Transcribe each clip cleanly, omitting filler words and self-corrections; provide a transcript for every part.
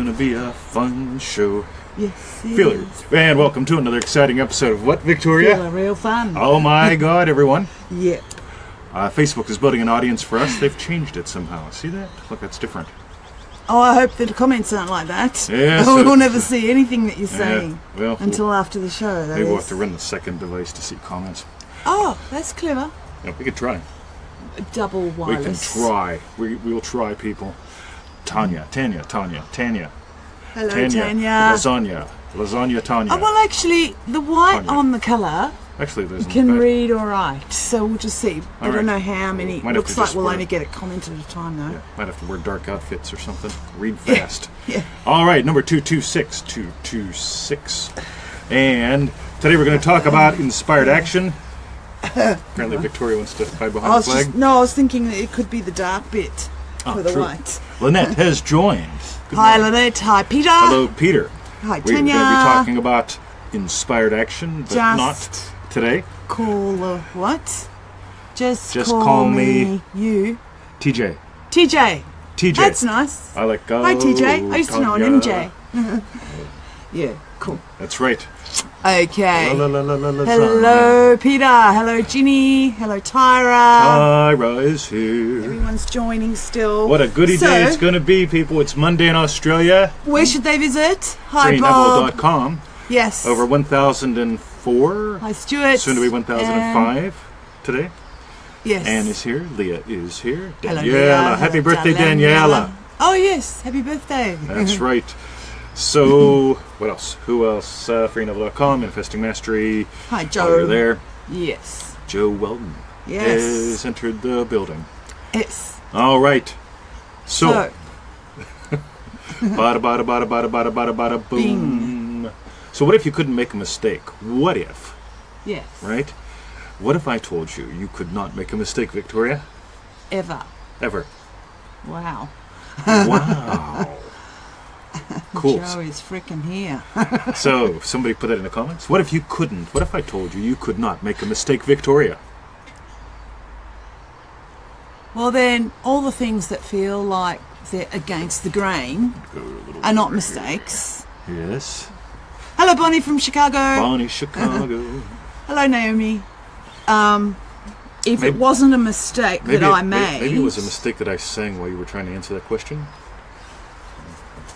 gonna be a fun show. Yes, it Feel it. is. And welcome to another exciting episode of what, Victoria? Feeling real fun. Oh my God, everyone. Yep. Facebook is building an audience for us. They've changed it somehow. See that? Look, that's different. Oh, I hope the comments aren't like that. Yes, We'll never see anything that you're saying well, until after the show. Maybe we'll have to run the second device to see comments. Oh, that's clever. Yeah, we could try. Double wireless. We can try. We will try, people. Tanya. Hello, Tanya. Tanya. Lasagna Tanya. Oh, well, actually, the white Tanya. on the colour Actually, there's can read all right. So we'll just see. I All don't right. know how many. Might have Looks to like just we'll wear- only get a comment at a time, though. Yeah, might have to wear dark outfits or something. Read fast. Yeah. All right, number 226. And today we're going to talk about inspired action. Apparently Victoria wants to hide behind the flag. I was thinking that it could be the dark bit for the true. white. Lynette has joined. Good Hi, morning. Lynette. Hi, Peter. Hello, Peter. Hi, We're going to be Tanya. talking about inspired action, but Just not today. Call what? Just call me you. TJ. TJ. TJ. That's nice. I like go. Hi, TJ. I used to know an Tanya. MJ. Yeah, cool. That's right. Okay. La, la, la, la, la, Hello, Peter. Hello, Ginny. Hello, Tyra. Tyra is here. Everyone's joining still. What a goody day it's going to be, people. It's Monday in Australia. Where should they visit? Hi, Bob. FreeNeville.com. Yes. Over 1004. Hi, Stuart. Soon to be 1005 today. Yes. Anne is here. Leah is here. Hello, Daniela. Leah. Happy Hello, birthday, Daniela. Daniela. Oh, yes. Happy birthday. That's right. So, what else? Who else? FreeNeville.com, Manifesting Mastery. Hi, Joe. While you're there. Yes. Joe Weldon has entered the building. Yes. All right. So bada bada bada bada bada bada bada boom. So what if you couldn't make a mistake? What if? Yes. Right? What if I told you you could not make a mistake, Victoria? Ever. Ever. Wow. Wow. Cool. Joe is freaking here. So somebody put that in the comments. What if you couldn't? What if I told you you could not make a mistake, Victoria? Well, then, all the things that feel like they're against the grain are not mistakes. Yes. Hello, Bonnie from Chicago. Bonnie, Chicago. Hello, Naomi. If Maybe- it wasn't a mistake that I made... Maybe it was a mistake that I sang while you were trying to answer that question.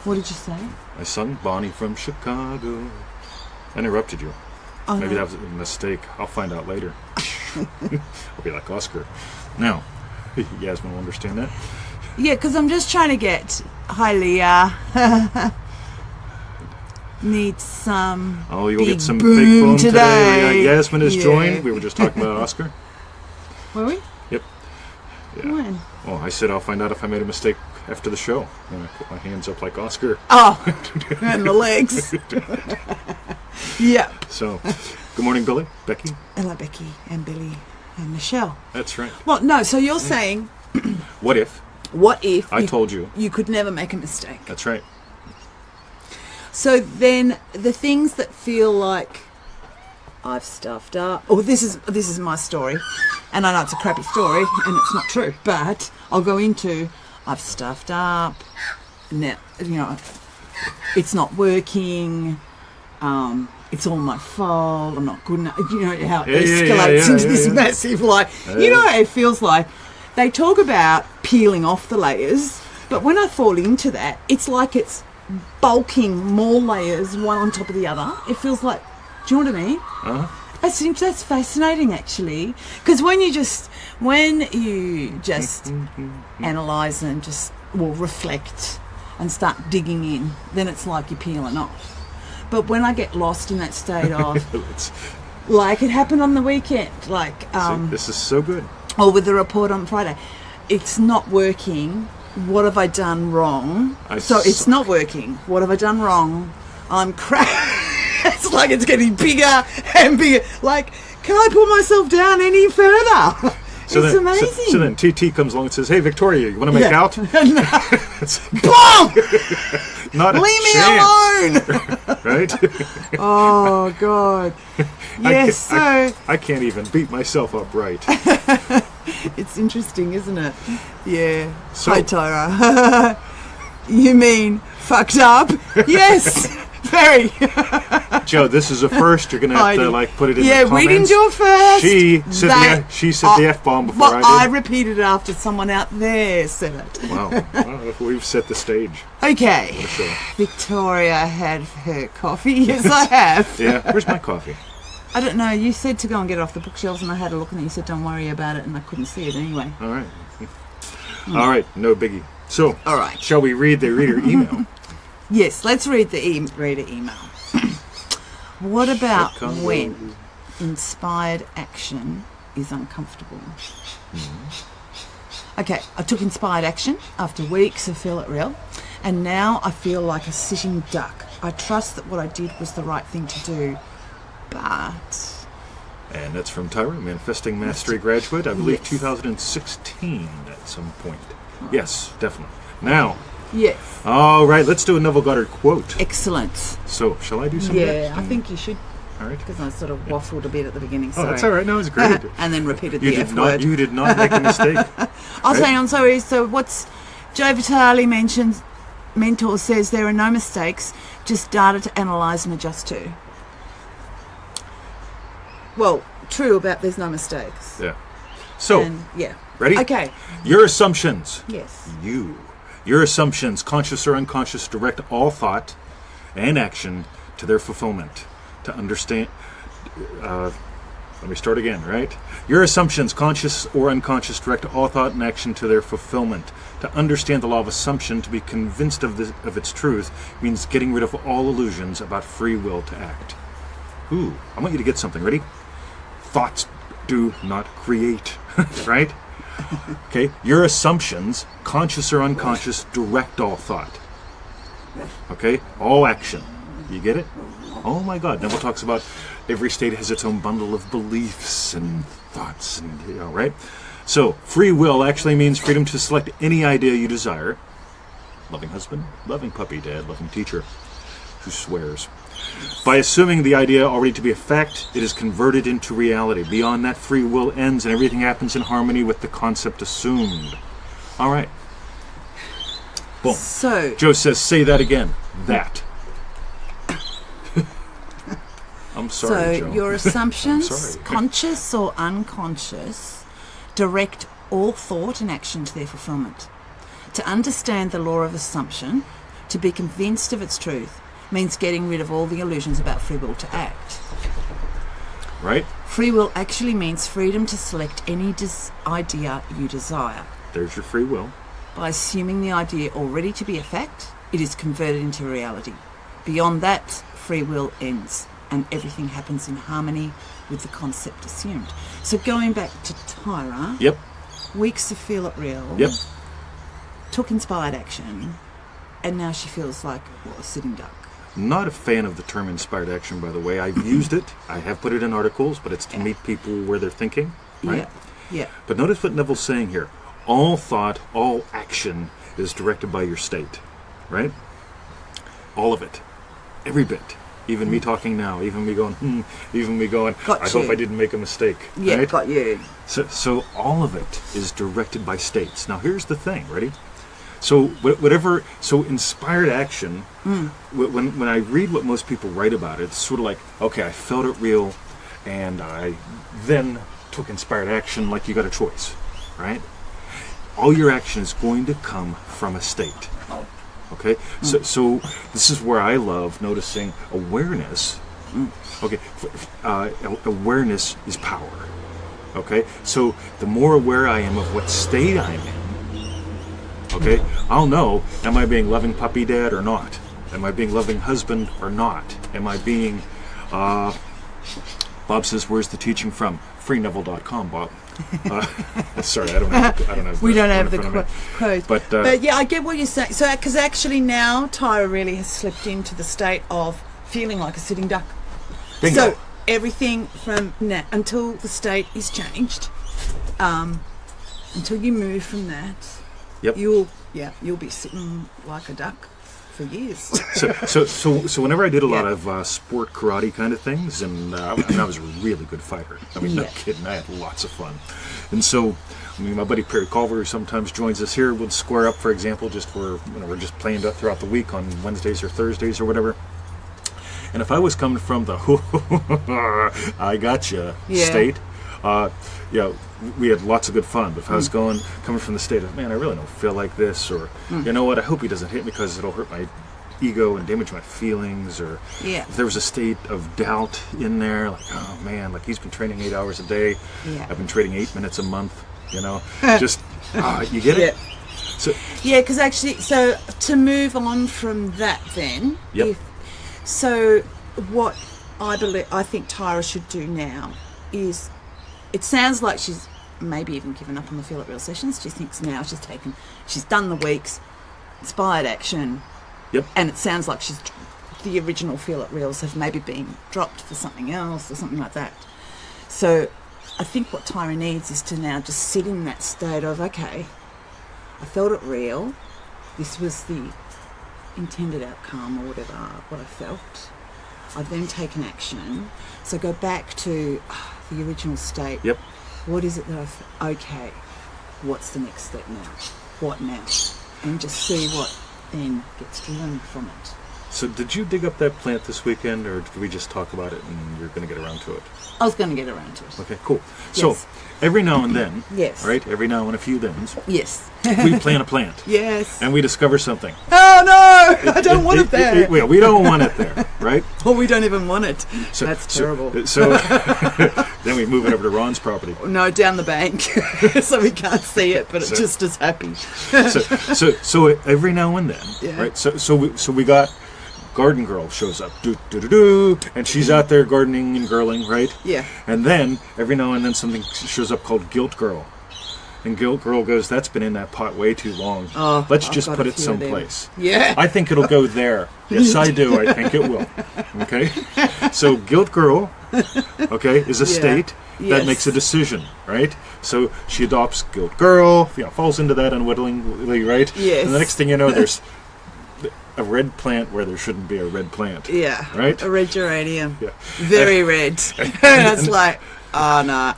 What did you say? I sung Bonnie from Chicago. I interrupted you. Oh, Maybe no. that was a mistake. I'll find out later. I'll be like Oscar. Now, Yasmin will understand that. Yeah, because I'm just trying to get... Hi, Leah. Need some Oh, you'll big get some boom big boom today. Yasmin has Yeah. joined. We were just talking about Oscar. Were we? Yep. Yeah. When? Oh, I said I'll find out if I made a mistake after the show. And I put my hands up like Oscar. Oh, and the legs. Yeah. So, good morning, Billy, Becky. Hello, Becky and Billy and Michelle. That's right. Well, no, so you're saying, What if what if I told you? you could never make a mistake? That's right. So then the things that feel like I've stuffed up, or this is my story, and I know it's a crappy story and it's not true, but I'll go into I've stuffed up, now, it's not working, it's all my fault, I'm not good enough, how it escalates into this massive, it feels like. They talk about peeling off the layers, but when I fall into that, it's like it's bulking more layers one on top of the other. It feels like, do you know what I mean? Uh-huh. That's fascinating, actually, because when you just analyse and just reflect and start digging in, then it's like you're peeling off. But when I get lost in that state of, like it happened on the weekend, See, this is so good. or with the report on Friday, it's not working. What have I done wrong? It's not working. What have I done wrong? I'm crap. It's like it's getting bigger and bigger. Like, can I pull myself down any further? It's amazing. So then TT comes along and says, "Hey, Victoria, you want to make out?" Boom! Not a Leave me chance. alone. Right? Oh God. Yes. I can't even beat myself up right. It's interesting, isn't it? Yeah. So- Hi, Tyra. You mean fucked up? Yes, very. Joe, this is a first. You're going to have to put it in the comments. Yeah, we didn't do it first. She said the F-bomb before I did. I repeated it after someone out there said it. Wow. Well, we've set the stage. Okay. Victoria had her coffee. Yes, I have. Yeah. Where's my coffee? I don't know. You said to go and get it off the bookshelves, and I had a look, and you said don't worry about it, and I couldn't see it anyway. All right. All right. No biggie. So, all right. Shall we read the reader email? Yes, let's read the reader email. What about when inspired action is uncomfortable? Okay, I took inspired action after weeks of Feel It Real, and now I feel like a sitting duck. I trust that what I did was the right thing to do, but... And that's from Tyra, Manifesting Mastery graduate, I believe 2016 at some point. Yes, definitely. Now... Yes. All right, let's do a Neville Goddard quote. Excellent. So, shall I do some of that? Yeah, I think you should. All right. Because I sort of waffled a bit at the beginning. Sorry. Oh, that's all right. No, it's great. And then repeated the F word. You did not make a mistake. I'll say on sorry. So what's Joe Vitale mentions? Mentor says there are no mistakes, just data to analyse and adjust to. Well, true about there's no mistakes. Yeah. So, ready? Okay. Your assumptions. Yes. Your assumptions, conscious or unconscious, direct all thought and action to their fulfillment. To understand... let me start again, right? Your assumptions, conscious or unconscious, direct all thought and action to their fulfillment. To understand the law of assumption, to be convinced of its truth, means getting rid of all illusions about free will to act. Ooh, I want you to get something. Ready? Thoughts do not create, right? Okay, your assumptions, conscious or unconscious, direct all thought. Okay, all action. You get it? Oh my God. Neville talks about every state has its own bundle of beliefs and thoughts, and right? So, free will actually means freedom to select any idea you desire. Loving husband, loving puppy dad, loving teacher who swears. By assuming the idea already to be a fact, it is converted into reality. Beyond that, free will ends and everything happens in harmony with the concept assumed. All right. Boom. So Joe says, say that again. That. I'm sorry, Joe. So your assumptions, conscious or unconscious, direct all thought and action to their fulfillment. To understand the law of assumption, to be convinced of its truth, means getting rid of all the illusions about free will to act. Right? Free will actually means freedom to select any idea you desire. There's your free will. By assuming the idea already to be a fact, it is converted into reality. Beyond that, free will ends, and everything happens in harmony with the concept assumed. So going back to Tyra, Yep. weeks to Feel It Real, Yep. took inspired action, and now she feels like a sitting duck. Not a fan of the term inspired action, by the way. I've used it. I have put it in articles, but it's to meet people where they're thinking. Right? Yeah. But notice what Neville's saying here. All thought, all action is directed by your state. Right? All of it. Every bit. Even me talking now. Even me going, even me going, I hope I didn't make a mistake. Yeah, right? got you. So all of it is directed by states. Now here's the thing. Ready? So whatever, inspired action, when I read what most people write about it, it's sort of like, okay, I felt it real, and I then took inspired action like you got a choice, right? All your action is going to come from a state, okay? So this is where I love noticing awareness. Okay, awareness is power, okay? So the more aware I am of what state I'm in, okay, I'll know, am I being loving puppy dad or not? Am I being loving husband or not? Am I being, Bob says, where's the teaching from? Freeneville.com, Bob. Sorry, I don't have we don't have the quote. But yeah, I get what you're saying. So, because actually now Tyra really has slipped into the state of feeling like a sitting duck. Bingo. So everything from now until the state is changed, until you move from that, yep. you'll be sitting like a duck for years. So whenever I did a lot Yeah. of sport karate kind of things, and I was a really good fighter. I mean, no Yeah. kidding, I had lots of fun. And so, I mean, my buddy Perry Culver, who sometimes joins us here, would square up, for example, just for, we're just playing throughout the week on Wednesdays or Thursdays or whatever. And if I was coming from the I gotcha Yeah. state, we had lots of good fun. But if I was coming from the state of, man, I really don't feel like this, or you know what, I hope he doesn't hit me because it'll hurt my ego and damage my feelings, or Yeah. if there was a state of doubt in there, like, oh man, like he's been training 8 hours a day, Yeah. I've been training 8 minutes a month, just you get it. So Yeah, because actually, so to move on from that, then, Yep. so what I think Tyra should do now is, it sounds like she's maybe even given up on the Feel It Real sessions. She thinks now she's done the weeks, inspired action, Yep. and it sounds like the original Feel It Reels have maybe been dropped for something else or something like that. So I think what Tyra needs is to now just sit in that state of, okay, I felt it real. This was the intended outcome or whatever, what I felt. I've then taken action. So go back to the original state. Yep. What is it that okay, what's the next step now? What now? And just see what then gets driven from it. So did you dig up that plant this weekend, or did we just talk about it and you're going to get around to it? I was going to get around to it. Okay, cool. Yes. So every now and then, Yes. right? Every now and a few thens, Yes. we plant a plant. Yes. And we discover something. Oh no! I don't want it there. We don't want it there, right? Or we don't even want it. So, That's terrible. So then we move it over to Ron's property. No, down the bank, so we can't see it, but it's So- just as happy. So every now and then, Yeah. right? So we got Garden Girl shows up, and she's out there gardening and girling, right? Yeah. And then every now and then something shows up called Guilt Girl, and Guilt Girl goes, "That's been in that pot way too long. Oh, Let's I've just got put a it few of them." someplace." Yeah. I think it'll go there. Yes, I do. I think it will. Okay. So Guilt Girl, okay, is a Yeah. state that Yes. makes a decision, right? So she adopts Guilt Girl, falls into that unwittingly, right? Yes. And the next thing you know, there's a red plant where there shouldn't be a red plant. Yeah. Right? A red geranium. Yeah. Very red. And it's like, oh, nah.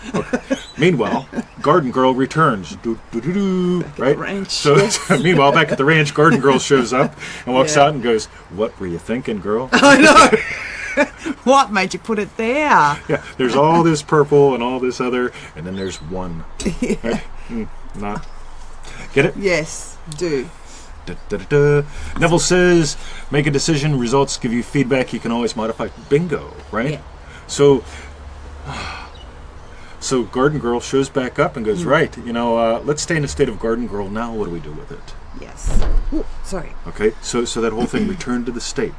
Meanwhile, Garden Girl returns. Right? ranch, So, yes. meanwhile, back at the ranch, Garden Girl shows up and walks Yeah. out and goes, "What were you thinking, girl?" I know. What made you put it there? Yeah, there's all this purple and all this other, and then there's one. Right? Not. Get it? Yes, do. Da, da, da, da. Neville says, make a decision, results give you feedback, you can always modify. Bingo, right? Yeah. So Garden Girl shows back up and goes, right, let's stay in a state of Garden Girl now. What do we do with it? Yes. Ooh, sorry. Okay, so that whole thing returned to the state.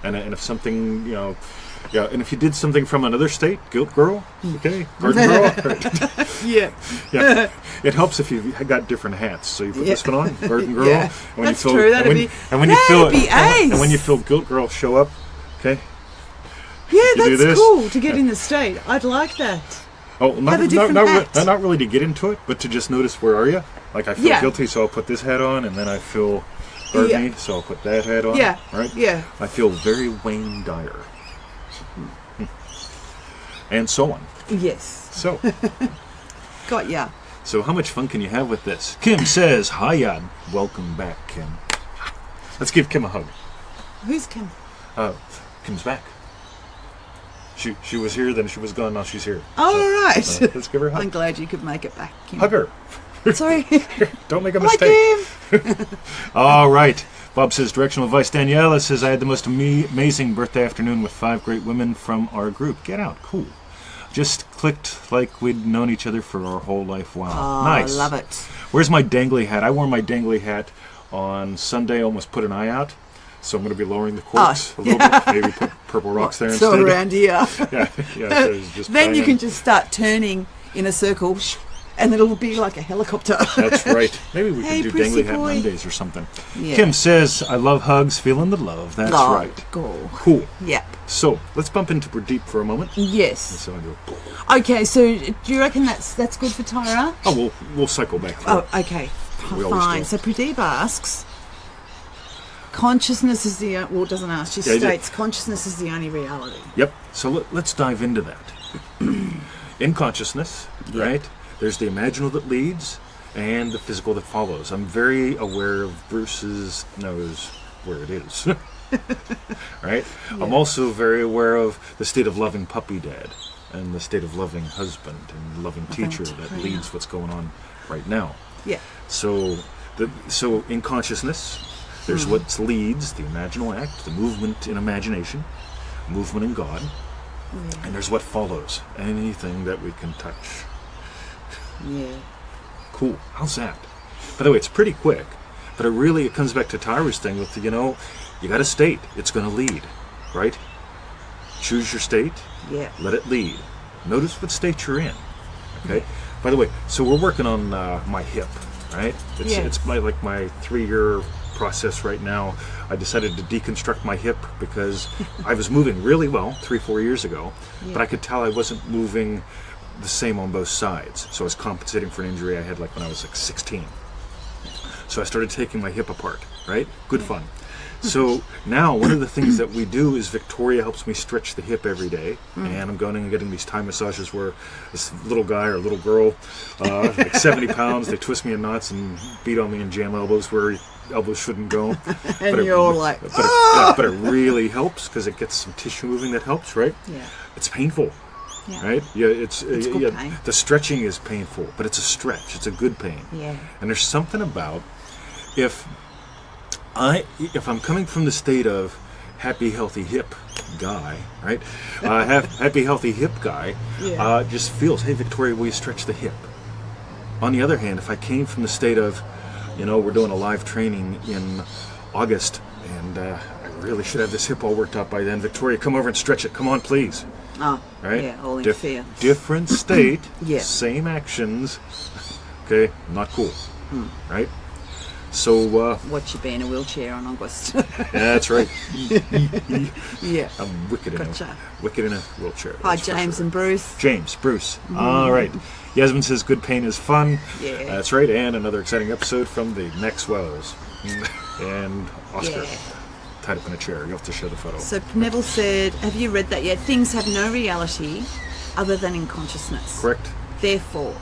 And if something, and if you did something from another state, Guilt Girl, okay, Garden Girl, right. Yeah. Yeah, it helps if you've got different hats. So you put this one on, Garden Girl. Yeah, and when that's you feel, true. That'd be and when you ace. feel Guilt Girl show up, okay. Yeah, You do that's this. cool to get in the state. I'd like that. Oh, Have a different hat. not really to get into it, but to just notice where are you. Like I feel Yeah. guilty, so I'll put this hat on, and then I feel gardeny, Yeah. so I'll put that hat on. Yeah. Right. Yeah. I feel very Wayne Dyer, and so on. Yes. So. Got ya. So how much fun can you have with this? Kim says, "Hiya, welcome back, Kim." Let's give Kim a hug. Who's Kim? Kim's back. She was here, then she was gone. Now she's here. All right. Let's give her a hug. I'm glad you could make it back, Kim. Hug her. Sorry. Don't make a Hi, mistake. Kim. All right. Bob says, directional advice. Daniela says, I had the most amazing birthday afternoon with 5 great women from our group. Get out. Cool. Just clicked like we'd known each other for our whole life. Wow. Oh, Nice. I love it. Where's my dangly hat? I wore my dangly hat on Sunday, almost put an eye out. So I'm going to be lowering the corks a little bit. Maybe put purple rocks there So instead. around here. Yeah. So it's just Then you banging. can just start turning in a circle, and it'll be like a helicopter. That's right. Maybe we Hey, can do Prissy Dangly Hat boy. Mondays or something. Yeah. Kim says, I love hugs, feeling the love. That's Oh, right. Cool. Cool. Yep. So, let's bump into Pradeep for a moment. Yes. So I go, Okay, so do you reckon that's good for Tyra? we'll cycle back through. Oh, okay. We always Fine. do. So Pradeep asks, Consciousness is the well, it doesn't ask. She Yeah, states consciousness is the only reality. Yep. So let's dive into that. In consciousness, Yeah. right? There's the imaginal that leads and the physical that follows. I'm very aware of Bruce's knows where it is. Right? Yeah. I'm also very aware of the state of loving puppy dad and the state of loving husband and loving teacher that Tyra. leads what's going on right now. Yeah. So in consciousness, there's what leads, the imaginal act, the movement in imagination, movement in God, Yeah. and there's what follows, anything that we can touch. Yeah. Cool. How's that? By the way, it's pretty quick, but it comes back to Tyra's thing with, you got a state. It's going to lead, right? Choose your state. Yeah. Let it lead. Notice what state you're in. Okay? By the way, so we're working on my hip, right? It's my 3-year process right now. I decided to deconstruct my hip because I was moving really well 3-4 years ago, Yeah. but I could tell I wasn't moving the same on both sides. So I was compensating for an injury I had when I was 16. So I started taking my hip apart, right? Good fun. So now one of the things that we do is Victoria helps me stretch the hip every day, and I'm going and getting these Thai massages where this little guy or little girl, 70 pounds, they twist me in knots and beat on me and jam elbows where elbows shouldn't go. And you're like, but it really helps because it gets some tissue moving that helps, right? Yeah. It's painful. Yeah. Right? Yeah, it's good pain. The stretching is painful, but it's a stretch. It's a good pain. Yeah. And there's something about if I'm coming from the state of happy, healthy hip guy, right? Happy, healthy hip guy Yeah. just feels, hey, Victoria, will you stretch the hip? On the other hand, if I came from the state of, we're doing a live training in August, and I really should have this hip all worked out by then. Victoria, come over and stretch it. Come on, please. Oh, Right? yeah, all in fear. Different state, Yeah. same actions. Okay, not cool. Right? So, Watch you be in a wheelchair on August. that's right. Yeah. I'm wicked Gotcha. in a wheelchair. Hi, that's for James sure. and Bruce. James, Bruce. All right. Yasmin says good pain is fun. Yeah. That's right. And another exciting episode from the Maxwells and Oscar. Yeah. Tied up in a chair. You'll have to show the photo. So Neville said, have you read that yet? Things have no reality other than in consciousness. Correct. Therefore,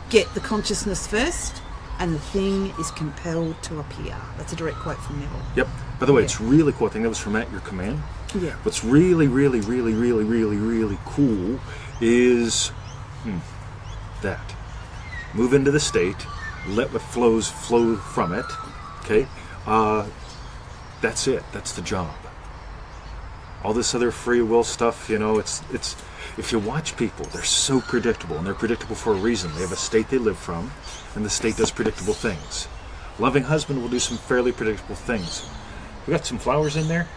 get the consciousness first, and the thing is compelled to appear. That's a direct quote from Neville. Yep. By the way, Yeah. it's really cool. I think that was from At Your Command. Yeah. What's really, really, really, really, really, really cool is that. Move into the state, let what flow from it. Okay? That's it. That's the job. All this other free will stuff, it's if you watch people, they're so predictable, and they're predictable for a reason. They have a state they live from, and the state does predictable things. Loving husband will do some fairly predictable things. We got some flowers in there?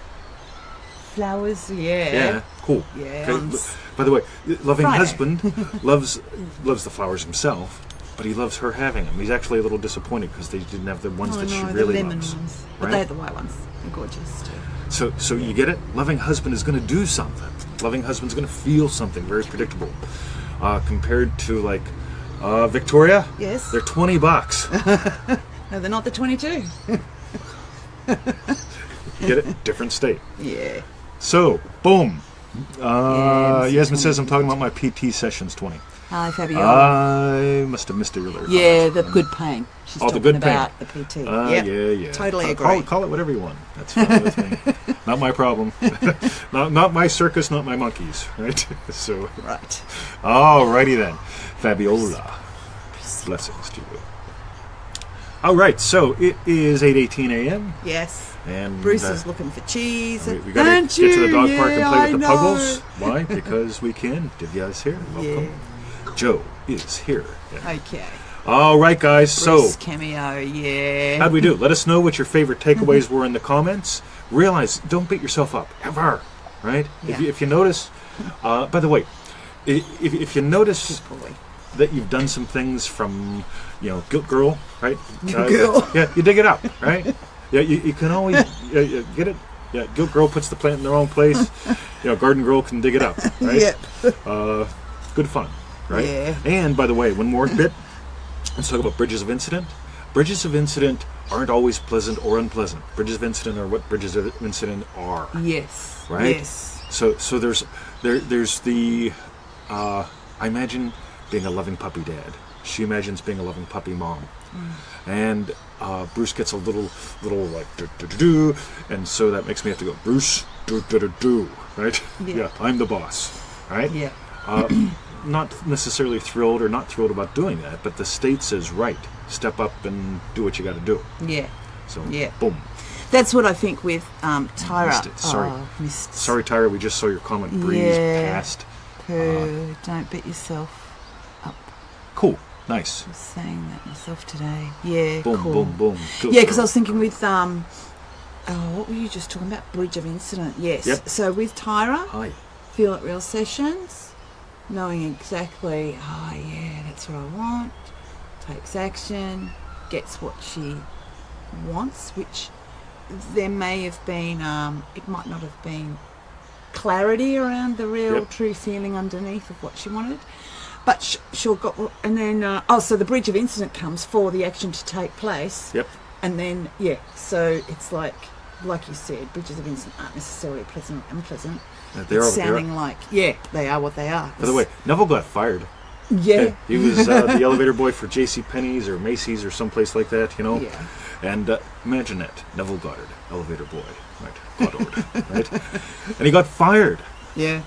Flowers, yeah. Yeah, cool. Yeah, Okay. By the way, loving Friday. husband loves the flowers himself, but he loves her having them. He's actually a little disappointed because they didn't have the ones that she the really lemon loves. ones. But Right? they're the white ones. They're gorgeous too. So you get it? Loving husband is going to do something. Loving husband's going to feel something very predictable. Compared to Victoria, Yes. they're $20. No, they're not the 22. You get it? Different state. Yeah. So, boom. Yeah, Yasmin says I'm talking about my PT sessions 20. Hi, Fabiola. I must have missed it earlier. Yeah, the good pain. She's Oh, the talking good about pain. the PT. Yeah, Yep. yeah. Totally Call agree. it whatever you want. That's fine with me. Not my problem. not my circus, not my monkeys. Right? So, Right. alrighty then. Fabiola. Blessings to you. All right, so it is 8:18 a.m. Yes. and Bruce is looking for cheese. we got to Aren't get to the you? dog park and Yeah, play I with the know. puggles. Why? Because we can. Divya's here. Welcome. Yeah. Joe is here. Yeah. Okay. All right, guys. Bruce So, cameo, yeah. how'd we do? Let us know what your favorite takeaways were in the comments. Realize, don't beat yourself up ever. Right? Yeah. If you notice, by the way, if you notice Boy. that you've done some things from, Guilt Girl, right? Girl. Yeah, you dig it up, right? Yeah, you can always get it. Yeah, Guilt Girl puts the plant in the wrong place. Garden Girl can dig it up, right? Yep. Good fun, right? Yeah. And by the way, one more bit. Let's talk about Bridges of Incident. Bridges of Incident aren't always pleasant or unpleasant. Bridges of incident are what bridges of incident are. Yes. Right? Yes. So there's the I imagine being a loving puppy dad. She imagines being a loving puppy mom. And Bruce gets a little like do, and so that makes me have to go, Bruce, do, right? Yeah. I'm the boss, right? Yeah. Not necessarily thrilled or not thrilled about doing that, but the state says, right, step up and do what you got to do. Yeah. So, Yeah. boom. That's what I think with Tyra. Missed it. Sorry. Missed. Sorry, Tyra, we just saw your comment breeze past. Pooh, don't beat yourself up. Cool. Nice. I was saying that myself today. Yeah, Boom, cool. boom, boom. Go Yeah, because I girl. was thinking with what were you just talking about? Bridge of incident. Yes. Yep. So with Tyra, Hi. Feel It Real sessions, knowing exactly, that's what I want, takes action, gets what she wants, which there may have been, it might not have been clarity around the real true feeling underneath of what she wanted. But she'll got, and then, so the bridge of incident comes for the action to take place. Yep. And then, so it's like you said, bridges of incident aren't necessarily pleasant or unpleasant. They are It's what they are. sounding like, they are what they are. By the way, Neville got fired. Yeah. He was the elevator boy for J.C. Penney's or Macy's or someplace like that, you know. Yeah. And imagine that, Neville Goddard, elevator boy, right? Goddard, right? And he got fired. Yeah.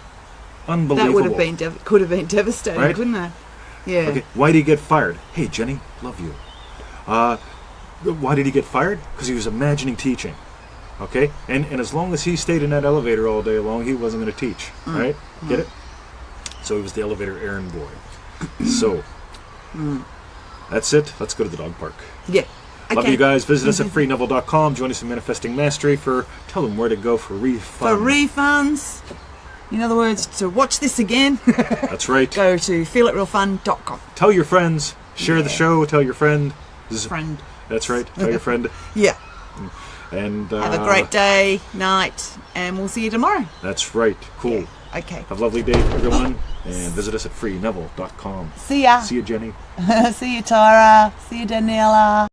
Unbelievable. That would have been could have been devastating, Right? couldn't it? Yeah. Okay, why did he get fired? Hey, Jenny, love you. Why did he get fired? Because he was imagining teaching. Okay? And as long as he stayed in that elevator all day long, he wasn't going to teach. Right? Get it? So he was the elevator errand boy. So, that's it. Let's go to the dog park. Yeah. Love Okay. you guys. Visit us at freeneville.com. Join us in Manifesting Mastery tell them where to go for refund. For refunds, in other words, to watch this again, That's right. go to feelitrealfun.com. Tell your friends. Share the show. Tell your friend. Friend. That's right. Tell your friend. Yeah. And Have a great day, night, and we'll see you tomorrow. That's right. Cool. Okay. Have a lovely day, everyone. And visit us at freeneville.com. See ya. See you, Jenny. See you, Tyra. See you, Daniela.